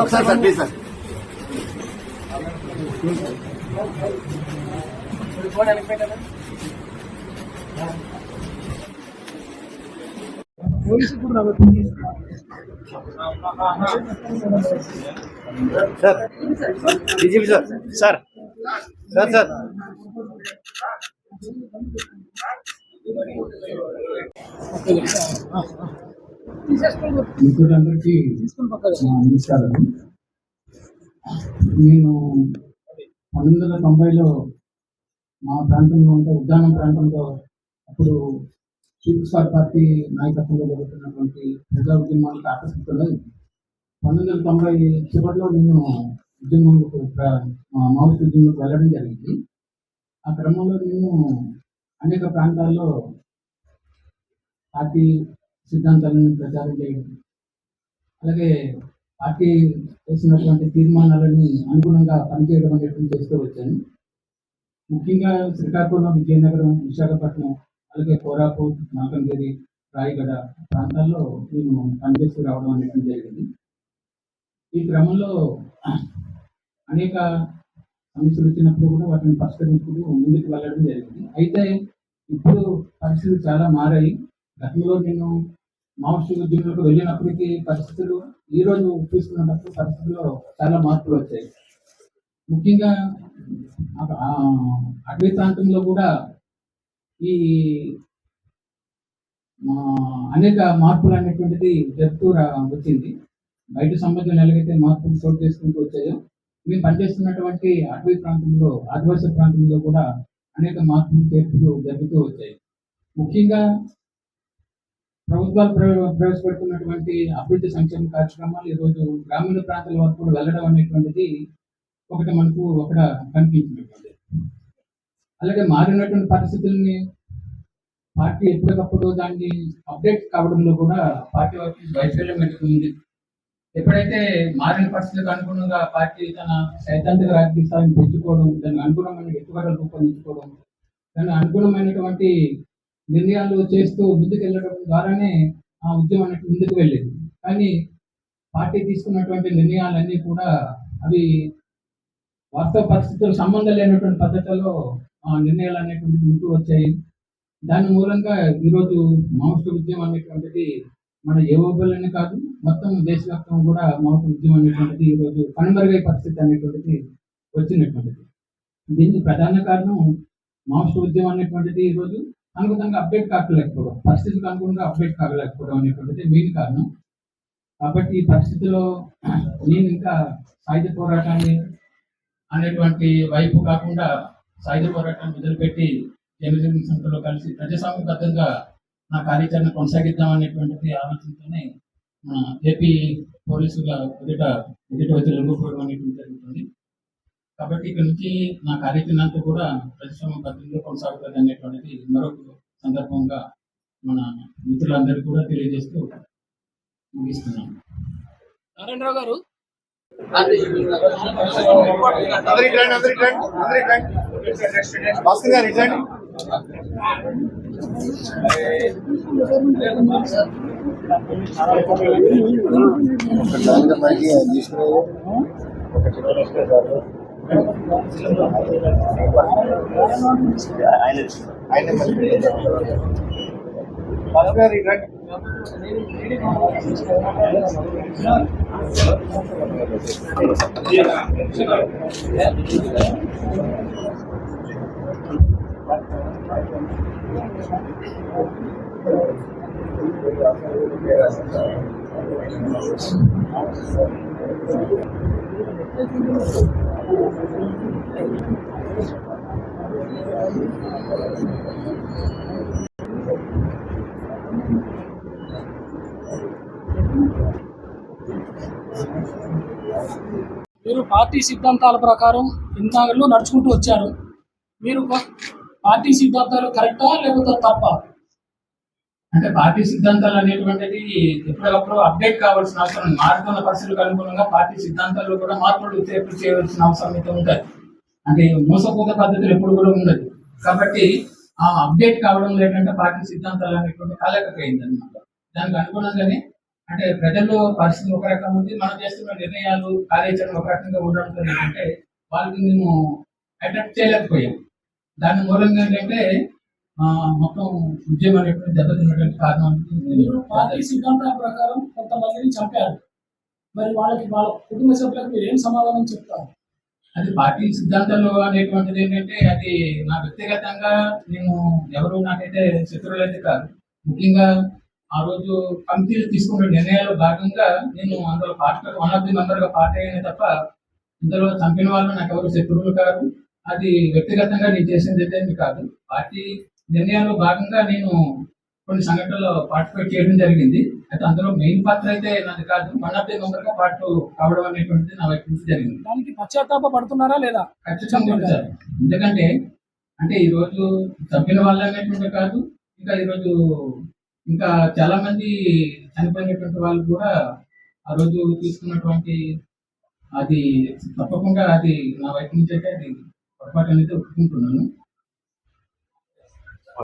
ఒకసారి sir please sir sir DGP sir sir sir sir మిత్రులందరికీ నమస్కారం. నేను 1990లో మా ప్రాంతంలో ఉంటే ఉద్యానం ప్రాంతంలో అప్పుడు పీపుల్స్ పార్టీ నాయకత్వంలో జరుగుతున్నటువంటి ప్రజా ఉద్యమాలకు ఆకర్షితులై 1990 చివరిలో నేను మావోయిస్ట్ ఉద్యమంలోకి వెళ్ళడం జరిగింది. ఆ క్రమంలో నేను అనేక ప్రాంతాల్లో పార్టీ సిద్ధాంతాలను ప్రచారం చేయడం, అలాగే పార్టీ చేసినటువంటి తీర్మానాలని అనుగుణంగా పనిచేయడం అనేటువంటి చేస్తూ వచ్చాను. ముఖ్యంగా శ్రీకాకుళం, విజయనగరం, విశాఖపట్నం, అలాగే కోరాపూర్, మాకంగిరి, రాయగడ ప్రాంతాల్లో నేను పనిచేస్తూ రావడం అనేటువంటి జరిగింది. ఈ క్రమంలో అనేక సమస్యలు వచ్చినప్పుడు కూడా వాటిని పరిష్కరించుకుంటూ ముందుకు వెళ్ళడం జరిగింది. అయితే ఇప్పుడు పరిస్థితులు చాలా మారాయి. గతంలో నేను మావోయిస్ట్ ఉద్యమంలోకి వెళ్ళినప్పటికీ పరిస్థితులు ఈరోజు తీసుకున్నప్పుడు పరిస్థితుల్లో చాలా మార్పులు వచ్చాయి. ముఖ్యంగా అటవీ ప్రాంతంలో కూడా ఈ అనేక మార్పులు అనేటువంటిది జరుగుతూ వచ్చింది. బయట సమాజంలో ఎలాగైతే మార్పులు చోటు చేసుకుంటూ వచ్చాయో మేము పనిచేస్తున్నటువంటి అటవీ ప్రాంతంలో, ఆదివాసీ ప్రాంతంలో కూడా అనేక మార్పులు చేర్పులు జరుగుతూ వచ్చాయి. ముఖ్యంగా ప్రభుత్వాలు ప్రవేశపెడుతున్నటువంటి అభివృద్ధి సంక్షేమ కార్యక్రమాలు ఈరోజు గ్రామీణ ప్రాంతాల వరకు కూడా వెళ్ళడం అనేటువంటిది మనకు కనిపించినటువంటిది. అలాగే మారినటువంటి పరిస్థితుల్ని పార్టీ ఎప్పటికప్పుడు దాన్ని అప్డేట్ కావడంలో కూడా పార్టీ వారికి వైఫల్యం ఉంది. ఎప్పుడైతే మారిన పరిస్థితులకు అనుగుణంగా పార్టీ తన సైద్ధాంతిక రాజకీయ స్థాయిని పెంచుకోవడం, దానికి అనుగుణమైన ఎత్తుగడలు రూపొందించుకోవడం, దానికి అనుగుణమైనటువంటి నిర్ణయాలు చేస్తూ ముందుకు వెళ్ళడం ద్వారానే ఆ ఉద్యమం అనేది ముందుకు వెళ్ళేది. కానీ పార్టీ తీసుకున్నటువంటి నిర్ణయాలన్నీ కూడా అవి వాస్తవ పరిస్థితులు సంబంధం లేనటువంటి పద్ధతుల్లో ఆ నిర్ణయాలు అనేటువంటివి ఉంటూ వచ్చాయి. దాని మూలంగా ఈరోజు మావోయిస్ట్ ఉద్యమం అనేటువంటిది మన ఏవోబులనే కాదు, మొత్తం దేశవ్యాప్తంగా కూడా మావోయిస్ట్ ఉద్యమం అనేటువంటిది ఈరోజు కనుమరుగై పరిస్థితి అనేటువంటిది వచ్చినటువంటిది. దీనికి ప్రధాన కారణం మావోయిస్ట్ ఉద్యమం అనేటువంటిది ఈరోజు అనుగుణంగా అప్డేట్ కాకలేకపోవడం, పరిస్థితులకు అనుగుణంగా అప్డేట్ కాకలేకపోవడం అనేటువంటిది మెయిన్ కారణం. కాబట్టి ఈ పరిస్థితిలో నేను ఇంకా సాయుధ పోరాటాన్ని అనేటువంటి వైపు కాకుండా సాయుధ పోరాటాన్ని మొదలుపెట్టి జనజీవన సంస్థలో కలిసి ప్రజాస్వామ్యబద్ధంగా నా కార్యాచరణ కొనసాగిద్దాం అనేటువంటిది ఆలోచనతోనే మన ఏపీ పోలీసుల ఎదుట వచ్చి లొంగిపోవడం అనేటువంటి జరుగుతుంది. కాబట్టి ఇక్కడ నుంచి నా కార్యాచరణ అంతా కూడా ప్రజాస్వామ్య పద్ధతిలో కొనసాగుతుంది అనేటువంటిది మరొక సందర్భంగా మన మిత్రులందరికీ కూడా తెలియజేస్తూ ముగిస్తున్నాను. నారాయణరావు గారు మీరు పార్టీ సిద్ధాంతాల ప్రకారం ఇన్నాళ్ళు నడుచుకుంటూ వచ్చారు. మీరు పార్టీ సిద్ధాంతాలు కరెక్టా లేకపోతే తప్ప? అంటే పార్టీ సిద్ధాంతాలు అనేటువంటిది ఎప్పటికప్పుడు అప్డేట్ కావాల్సిన అవసరం ఉంది. మారుతున్న పరిస్థితులకు అనుగుణంగా పార్టీ సిద్ధాంతాల్లో కూడా మార్పులు చేర్పులు చేయవలసిన అవసరం అయితే ఉంటుంది. అంటే మోసపూత పద్ధతులు ఎప్పుడు కూడా ఉండదు. కాబట్టి ఆ అప్డేట్ కావడం లేదంటే పార్టీ సిద్ధాంతాలు అనేటువంటి కాలేకపోయింది అనమాట. దానికి అనుగుణంగానే అంటే ప్రజల్లో పరిస్థితి ఒక రకం ఉంది, మనం చేస్తున్న నిర్ణయాలు కార్యాచరణ ఒక రకంగా ఉండడంతో ఏంటంటే వాళ్ళకి మేము అట్రాక్ట్ చేయలేకపోయాం. దాని మూలంగా ఏంటంటే మొత్తం ఉద్యమం అనేటువంటి దెబ్బతిన్నటువంటి కారణం మీరు పార్టీ సిద్ధాంతాల ప్రకారం కొంతమందిని చంపారు, మరి వాళ్ళ కుటుంబ సభ్యులకు మీరు ఏం సమాధానం చెప్తారు? అది పార్టీ సిద్ధాంతాలు అనేటువంటిది ఏంటంటే అది నా వ్యక్తిగతంగా నేను ఎవరు నాకైతే శత్రువులు అయితే కాదు. ముఖ్యంగా ఆ రోజు కమిటీలు తీసుకున్న నిర్ణయాల్లో భాగంగా నేను అందులో party one of the member గా పార్టీ అయిన తప్ప ఇందులో చంపిన వాళ్ళు నాకు ఎవరు శత్రువులు కాదు. అది వ్యక్తిగతంగా నేను చేసింది అయితే కాదు. పార్టీ నిర్ణయాల్లో భాగంగా నేను కొన్ని సంఘటనలో పార్టిసిపేట్ చేయడం జరిగింది. అయితే అందులో మెయిన్ పాత్ర అయితే నాది కాదు, వన్ ఆఫ్ ది మెంబర్ గా పార్ట్ కావడం అనేటువంటిది నా వైపు నుంచి జరిగింది. దానికి పశ్చాత్తాప పడుతున్నారా లేదా? ఖచ్చితంగా ఉంది సార్. ఎందుకంటే అంటే ఈ రోజు చంపిన వాళ్ళు అనేటువంటి కాదు, ఇంకా ఈరోజు ఇంకా చాలా మంది చనిపోయినటువంటి వాళ్ళు కూడా ఆ రోజు తీసుకున్నటువంటి అది తప్పకుండా అది నా వైపు నుంచి అయితే అది పొరపాటు అనేది ఒప్పుకుంటున్నాను.